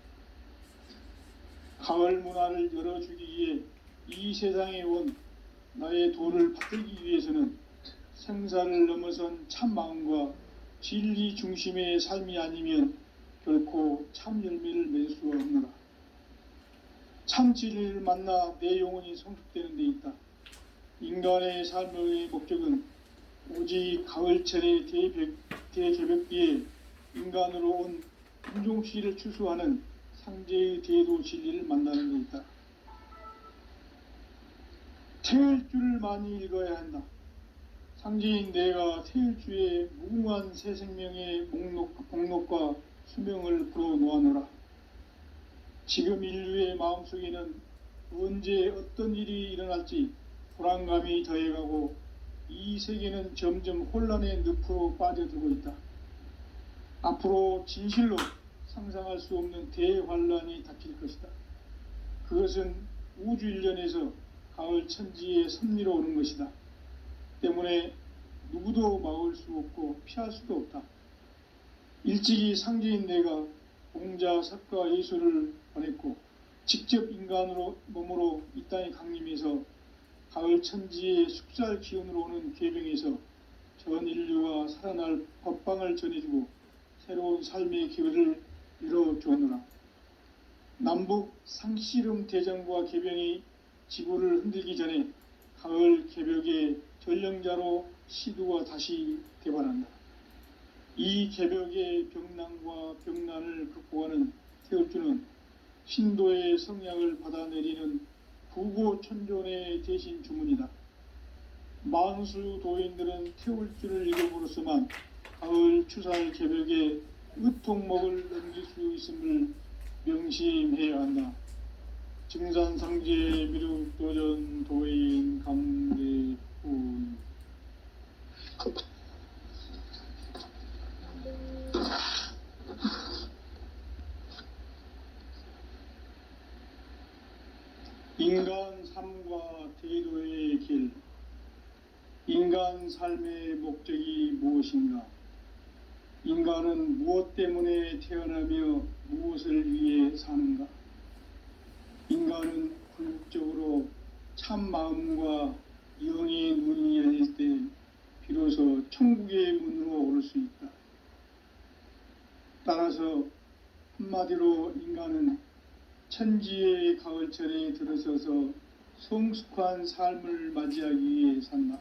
가을 문화를 열어주기 위해 이 세상에 온 나의 도를 받들기 위해서는 생사를 넘어선 참 마음과 진리 중심의 삶이 아니면 결코 참 열매를 맺을 수가 없노라. 참 진리를 만나 내 영혼이 성숙되는 데 있다. 인간의 삶의 목적은 오직 가을철의 대개벽기에 인간으로 온 인종시를 추수하는 상제의 대도 진리를 만나는 데 있다. 태일주를 많이 읽어야 한다. 상제인 내가 태일주의 무궁한 새 생명의 목록과 수명을 불어놓아노라. 지금 인류의 마음속에는 언제 어떤 일이 일어날지 불안감이 더해가고 이 세계는 점점 혼란의 늪으로 빠져들고 있다. 앞으로 진실로 상상할 수 없는 대환란이 닥칠 것이다. 그것은 우주 일련에서 가을 천지의 섭리로 오는 것이다. 때문에 누구도 막을 수 없고 피할 수도 없다. 일찍이 상제인 내가 공자, 석가, 예수를 보냈고 직접 인간으로 몸으로 이 땅에 강림해서 가을 천지의 숙살 기운으로 오는 계병에서 전 인류가 살아날 법방을 전해주고 새로운 삶의 기회를 열어주었노라. 남북 상씨름 대전과 계병이 지구를 흔들기 전에 가을 개벽의 전령자로 시두가 다시 개발한다. 이 개벽의 병난과 병난을 극복하는 태울주는 신도의 성약을 받아내리는 부고천존의 대신 주문이다. 만수 도인들은 태울주를 읽음으로써만 가을 추살 개벽의 의통목을 넘길 수 있음을 명심해야 한다. 증산상제 미륵도전 도인 강대훈. 인간 삶과 대도의 길. 인간 삶의 목적이 무엇인가? 인간은 무엇 때문에 태어나며 무엇을 위해 사는가? 인간은 궁극적으로 참 마음과 영의 문이 열릴 때 비로소 천국의 문으로 오를 수 있다. 따라서 한마디로 인간은 천지의 가을철에 들어서서 성숙한 삶을 맞이하기 위해 산다.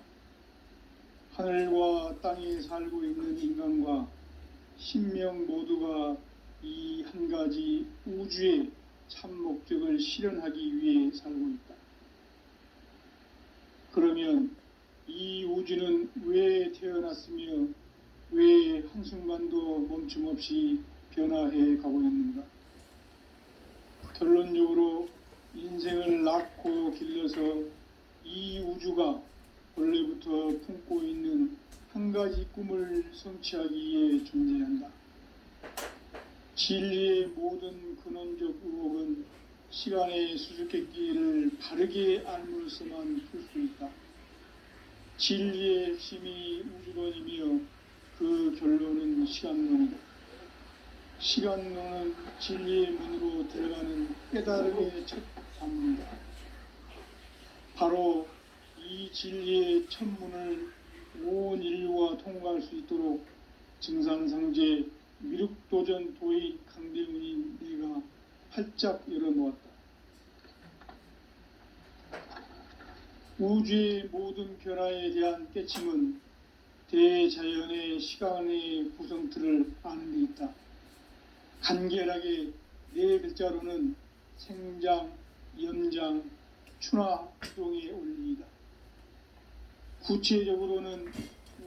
하늘과 땅에 살고 있는 인간과 신명 모두가 이 한 가지 우주의 참 목적을 실현하기 위해 살고 있다. 그러면 이 우주는 왜 태어났으며 왜 한순간도 멈춤 없이 변화해 가고 있는가? 결론적으로 인생을 낳고 길러서 이 우주가 원래부터 품고 있는 한 가지 꿈을 성취하기 위해 존재한다. 진리의 모든 근원적 의혹은 시간의 수수께끼를 바르게 알므로써만 풀 수 있다. 진리의 핵심이 우주론이며 그 결론은 시간론이다. 시간론은 진리의 문으로 들어가는 깨달음의 첫 관문이다. 바로 이 진리의 첫 문을 온 인류가 통과할 수 있도록 증산상제 미륵도전 도의 강대문인 내가 활짝 열어놓았다. 우주의 모든 변화에 대한 깨침은 대자연의 시간의 구성틀을 아는 데 있다. 간결하게 네 글자로는 생장, 염장, 추나 추동의 원리이다. 구체적으로는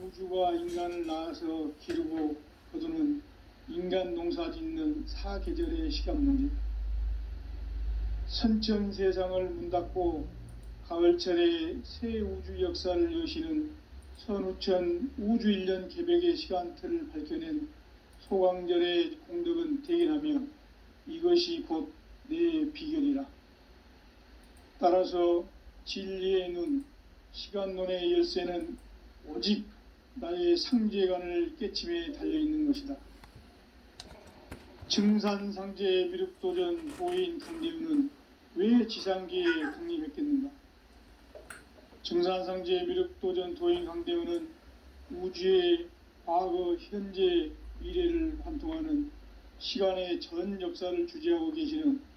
우주가 인간을 낳아서 기르고 거두는 인간 농사 짓는 사계절의 시간문이다. 선천 세상을 문 닫고 가을철에 새 우주 역사를 여시는 선우천 우주일년 개벽의 시간틀을 밝혀낸 소강절의 공덕은 대견하며 이것이 곧 내 비결이라. 따라서 진리의 눈, 시간론의 열쇠는 오직 나의 상제관을 깨침에 달려있는 것이다. 증산상제 미륵도전 도인 강대훈은 왜 지상계에 강림했겠는가? 증산상제 미륵도전 도인 강대훈은 우주의 과거, 현재, 미래를 관통하는 시간의 전 역사를 주재하고 계시는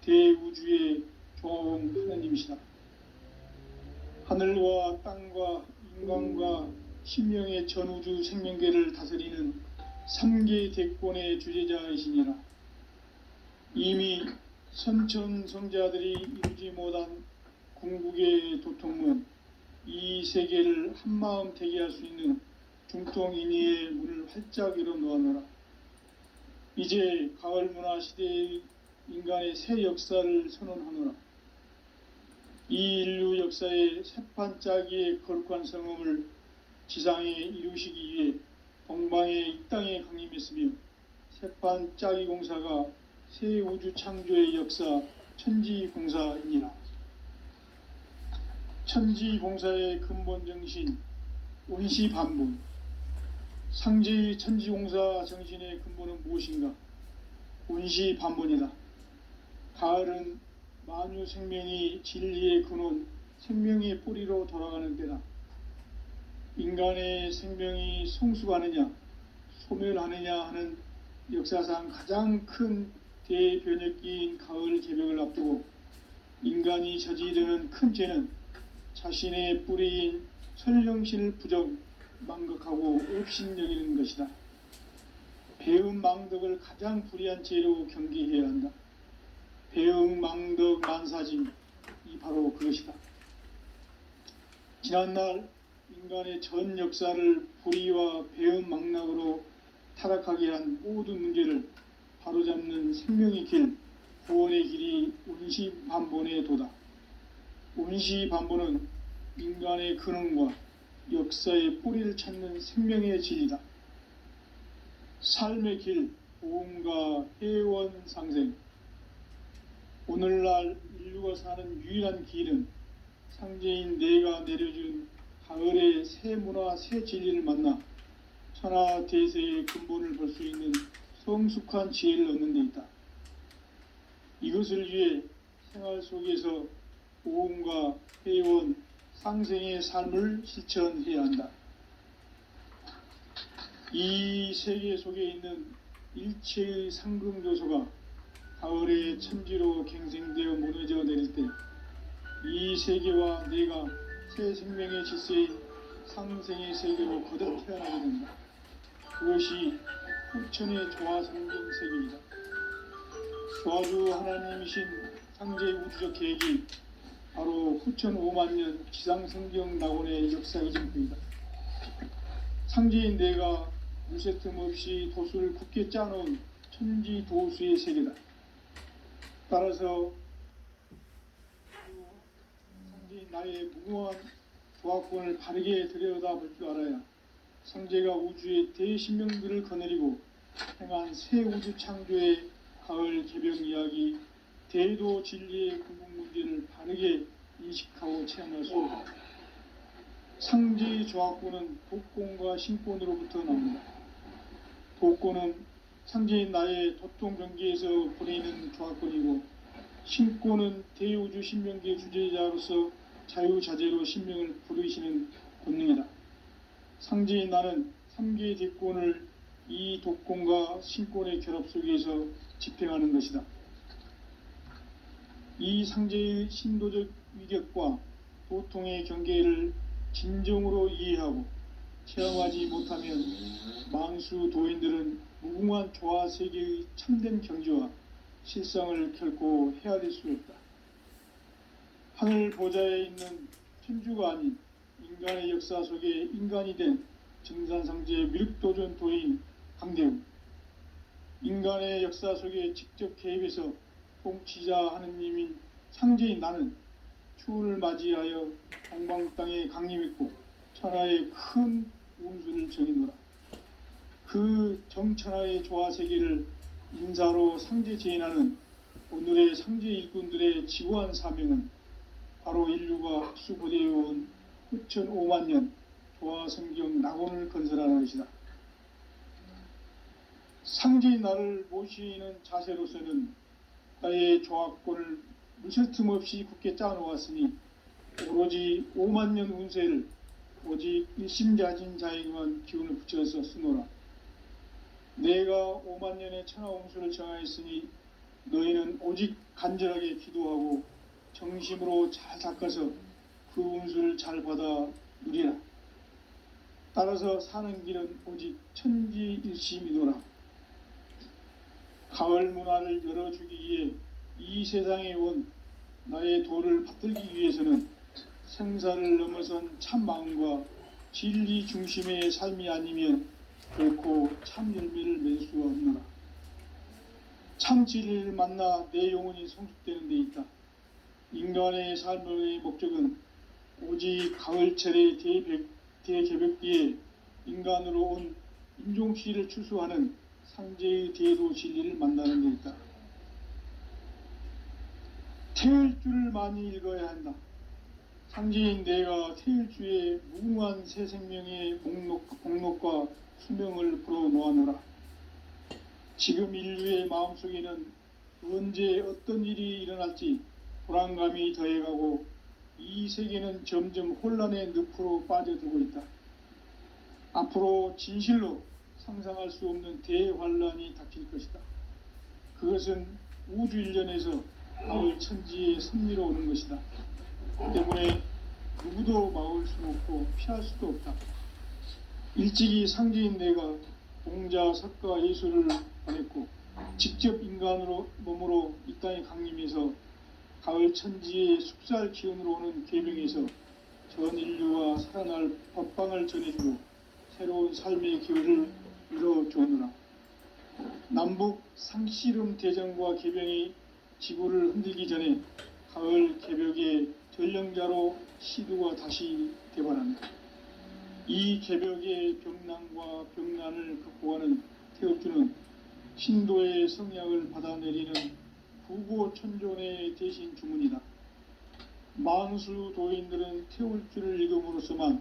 대우주의 조화홍 하느님이시다. 하늘과 땅과 인간과 신명의 전우주 생명계를 다스리는 3개 대권의 주재자이시니라. 이미 선천성자들이 이루지 못한 궁극의 도통문, 이 세계를 한마음 되게 할 수 있는 중통인의의 문을 활짝 열어놓아노라. 이제 가을 문화 시대의 인간의 새 역사를 선언하노라. 이 인류 역사의 새판짜기의 거룩한 성음을 지상에 이루시기 위해 동방의 이 땅에 강림했으며 세판 짜기 공사가 새 우주 창조의 역사 천지공사이니라. 천지공사의 근본 정신 원시반본. 상제의 천지공사 정신의 근본은 무엇인가? 원시반본이다. 가을은 만유 생명이 진리의 근원, 생명의 뿌리로 돌아가는 때다. 인간의 생명이 성숙하느냐, 소멸하느냐 하는 역사상 가장 큰 대변혁기인 가을 개벽을 앞두고 인간이 저지르는 큰 죄는 자신의 뿌리인 선령신을 부정, 망각하고 업신여기는 것이다. 배음 망덕을 가장 불의한 죄로 경계해야 한다. 배음 망덕 만사짐이 바로 그것이다. 지난날 인간의 전 역사를 불의와 배음 망락으로 타락하게 한 모든 문제를 바로잡는 생명의 길, 구원의 길이 원시반본의 도다. 원시반본은 인간의 근원과 역사의 뿌리를 찾는 생명의 진리다. 삶의 길, 보험과 회원 상생. 오늘날 인류가 사는 유일한 길은 상제인 내가 내려준 가을의 새 문화, 새 진리를 만나 천하대세의 근본을 볼 수 있는 성숙한 지혜를 얻는 데 있다. 이것을 위해 생활 속에서 보험과 회원, 상생의 삶을 실천해야 한다. 이 세계 속에 있는 일체의 상금요소가 가을의 천지로 갱생되어 무너져 내릴 때 이 세계와 내가 새 생명의 질서인 상생의 세계로 거듭 태어나게 된다. 그것이 후천의 조화성경 세계이다. 조화주 하나님이신 상제의 우주적 계획이 바로 후천 5만년 지상성경 낙원의 역사의 증표이다. 상제인 내가 물새 틈 없이 도수를 굳게 짜놓은 천지도수의 세계다. 따라서 상제인 나의 무궁한 조화권을 바르게 들여다볼 줄 알아야 상제가 우주의 대신명들을 거느리고 행한 새 우주 창조의 가을 개벽 이야기, 대도 진리의 궁극 문제를 바르게 인식하고 체험할 수 있다. 상제의 조화권은 독권과 신권으로부터 나온다. 독권은 상제인 나의 도통 경계에서 보내는 조화권이고, 신권은 대우주 신명계의 주제자로서 자유자재로 신명을 부르시는 권능이다. 상제인 나는 3개의 대권을 이 독권과 신권의 결합 속에서 집행하는 것이다. 이 상제의 신도적 위격과 도통의 경계를 진정으로 이해하고 체험하지 못하면 만수 도인들은 무궁한 조화 세계의 참된 경지와 실상을 결코 헤아릴 수 없다. 하늘 보좌에 있는 천주가 아닌 인간의 역사 속에 인간이 된 증산상제의 미륵도전 도인 강대우, 인간의 역사 속에 직접 개입해서 통치자 하느님인 상제인 나는 추운을 맞이하여 동방 땅에 강림했고 천하의 큰 운수를 정의노라. 그 정천하의 조화세계를 인사로 상제 제인하는 오늘의 상제 일꾼들의 지구한 사명은 바로 인류가 수고되어온 후천 5만년 조화성경 낙원을 건설하는 것이다. 상제인 나를 모시는 자세로서는 나의 조화권을 물샐 틈 없이 굳게 짜놓았으니 오로지 5만년 운세를 오직 일심자진 자에게만 기운을 붙여서 쓰노라. 내가 5만년의 천하홍수를 정하였으니 너희는 오직 간절하게 기도하고 정심으로 잘 닦아서 그 운수를 잘 받아 누리라. 따라서 사는 길은 오직 천지일심이노라. 가을 문화를 열어주기 위해 이 세상에 온 나의 도를 받들기 위해서는 생사를 넘어선 참 마음과 진리 중심의 삶이 아니면 결코 참 열매를 맺을 수가 없노라. 참 진리를 만나 내 영혼이 성숙되는 데 있다. 인간의 삶의 목적은 오직 가을철의 대개벽기에 인간으로 온 인종시를 추수하는 상제의 대도 진리를 만나는 데 있다. 태일주를 많이 읽어야 한다. 상제인 내가 태일주의 무궁한 새 생명의 목록과 수명을 불어놓아노라. 지금 인류의 마음속에는 언제 어떤 일이 일어날지 불안감이 더해가고 이 세계는 점점 혼란의 늪으로 빠져들고 있다. 앞으로 진실로 상상할 수 없는 대환란이 닥칠 것이다. 그것은 우주 일련에서 가을 천지의 섭리로 오는 것이다. 때문에 누구도 막을 수 없고 피할 수도 없다. 일찍이 상제인 내가 공자, 석가, 예수를 보냈고 직접 인간으로 몸으로 이 땅에 강림해서 가을 천지의 숲살 기운으로 오는 계명에서 전 인류와 살아날 법방을 전해주고 새로운 삶의 기회를 이뤄주오느라. 남북 상씨름 대전과 개병이 지구를 흔들기 전에 가을 개벽의 전령자로 시두가 다시 개발합니다. 이 개벽의 병난과 병난을 극복하는 태울주는 신도의 성약을 받아내리는 부고천존의 대신 주문이다. 만수 도인들은 태울주를 읽음으로써만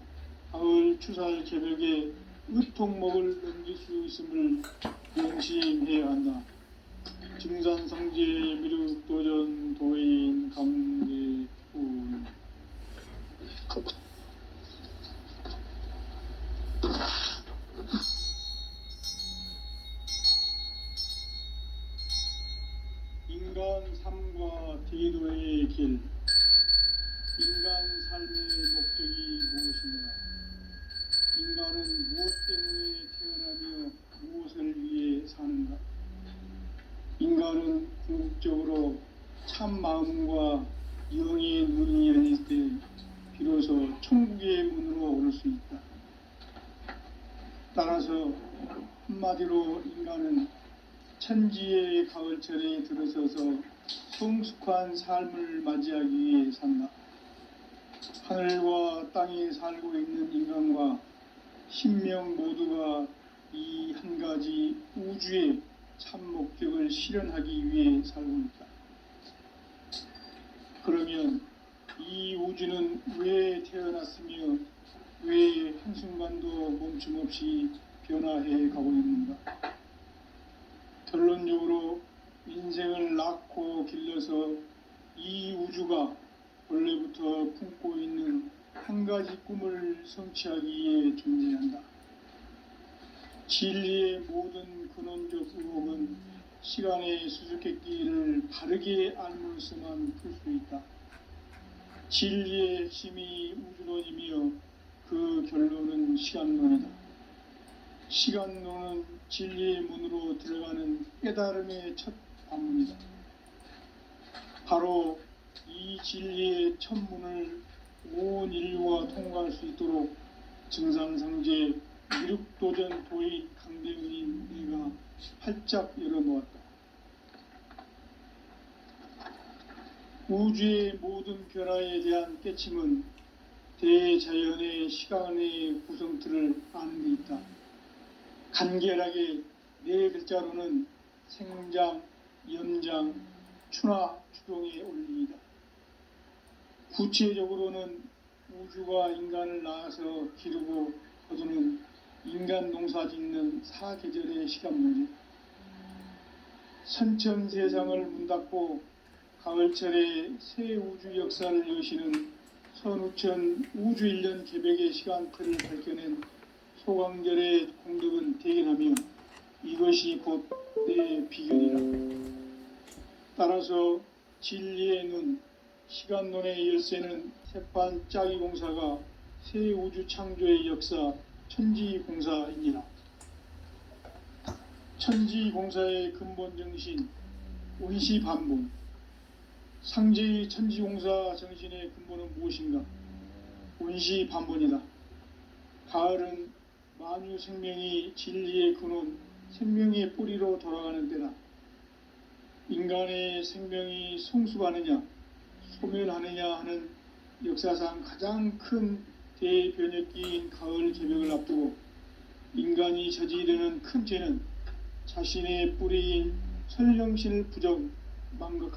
가을 추살 개벽에 의통목을 넘길 수 있음을 명심해야 한다. 증산상제 미륵도전 도인 감례훈. 인간 삶과 대도의 길. 인간 삶의 목적이 무엇인가? 인간은 무엇 때문에 태어나며 무엇을 위해 사는가? 인간은 궁극적으로 참 마음과 영의 눈이 열릴 때 비로소 천국의 문으로 오를 수 있다. 따라서 한마디로 인간은 천지의 가을철에 들어서서 성숙한 삶을 맞이하기 위해 산다. 하늘과 땅에 살고 있는 인간과 신명 모두가 이 한 가지 우주의 참 목적을 실현하기 위해 살고 있다. 그러면 이 우주는 왜 태어났으며 왜 한순간도 멈춤없이 변화해 가고 있는가? 결론적으로 인생을 낳고 길러서 이 우주가 원래부터 품고 있는 한 가지 꿈을 성취하기 위해 존재한다. 진리의 모든 근원적 의혹은 시간의 수수께끼를 바르게 알므로서만 풀 수 있다. 진리의 핵심이 우주론이며 그 결론은 시간론이다. 시간론은 진리의 문으로 들어가는 깨달음의 첫 관문이다. 바로 이 진리의 첫 문을 온 인류가 통과할 수 있도록 증산상제 미륵도전 도인 강대훈인 내가 활짝 열어놓았다. 우주의 모든 변화에 대한 깨침은 대자연의 시간의 구성틀을 아는 데 있다. 간결하게 네 글자로는 생장, 연장, 추나 추동의 원리이다. 구체적으로는 우주가 인간을 낳아서 기르고 거두는 인간 농사 짓는 사계절의 시간문이다. 선천 세상을 문닫고 가을철에 새 우주 역사를 여시는 선우천 우주일년 개벽의 시간틀을 밝혀낸 소강절의 공덕은 대견하며 이것이 곧 내 비결이라. 따라서 진리의 눈, 시간론의 열쇠는 세판 짜기 공사가 새 우주 창조의 역사 천지공사이니라. 천지공사의 근본 정신, 운시반본. 상제의 천지공사 정신의 근본은 무엇인가? 운시반본이다. 가을은 만유 생명이 진리의 근원, 생명의 뿌리로 돌아가는 때다. 인간의 생명이 성숙하느냐, 소멸하느냐 하는 역사상 가장 큰 대변혁기인 가을 개벽을 앞두고 인간이 저지르는 큰 죄는 자신의 뿌리인 설령신을 부정 망각하고